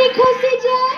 পানি খসে যায়।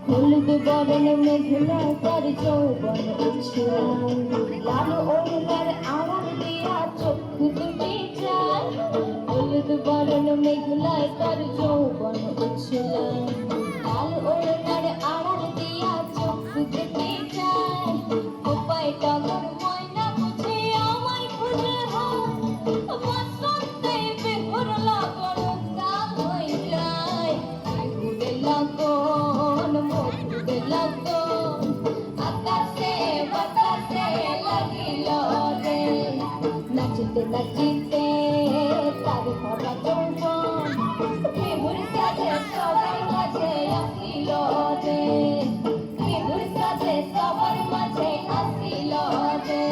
হলুদ বরণ মেঘলা তার যৌবন উছলায়, লাল ওড়নার আড়াল দিয়া চক্ষু দুটি যায়। হলুদ বরণ মেঘলা তার যৌবন উছলায়, লাল ওড়নার আড়াল দিয়া চক্ষু দুটি যায়। কোপায় টগর ময়না বুঝে আমায় খুঁজে হয়, বসন্তে বিহুর লগন কাল হয়ে যায়। বিহুর লগন মধুর লগন আকাশে বাতাসে লাগিল রে, নাচিতে নাচিতে তার ভরা যৌবন বিহুর সাজে সবার মাঝে আসিল রে, বিহুর সাজে সবার মাঝে আসিল রে।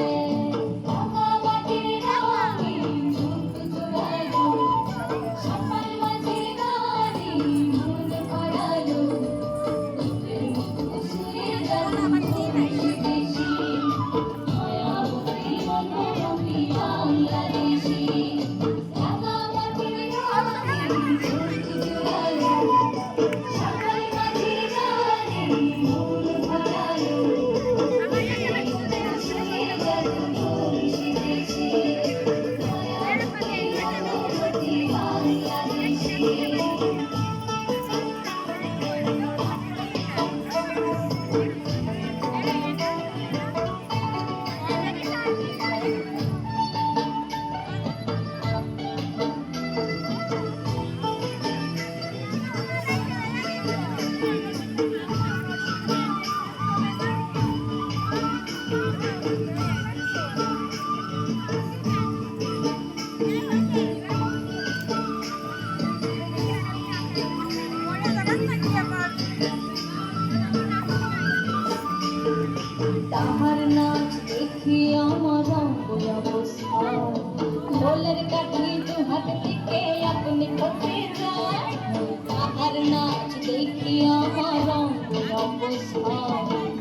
তাহার নাচ দেখি আমার অবস্থা, ঢোলের কাঠি দু হাত থেকে আপনি খসে যায়। তাহার নাচ দেখি আমার অবস্থা,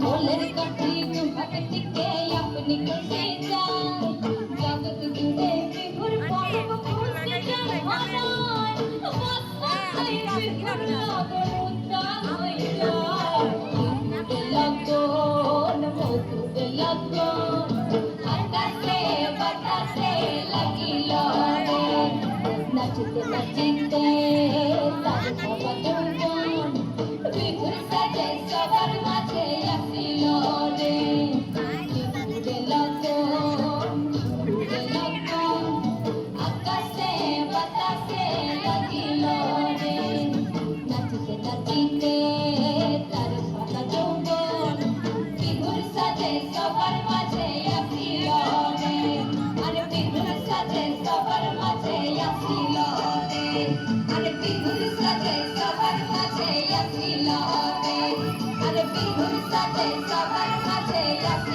ঢোলের কাঠি দু হাত থেকে আপনি খসে যায়। জগৎ জুড়ে বিহুর পর্ব খুশি জয় নাচিতে নাচিতে তার সবার যৌবন বিহুর সাজে সবার মাঝে আসিল রে বিহুরে লগন বিহুরে লগন আকাশে বাতাসে লাগিল রে নাচিতে নাচিতে তার সবার যৌবন বিহুর সাজে সবার মাঝে আসিল রে আরে বিহুর সাজে সবার মাঝে আসিল রে আরে বিহুর সাজে সবার মাঝে আসিল রে আরে বিহুর সাজে সবার মাঝে আসিল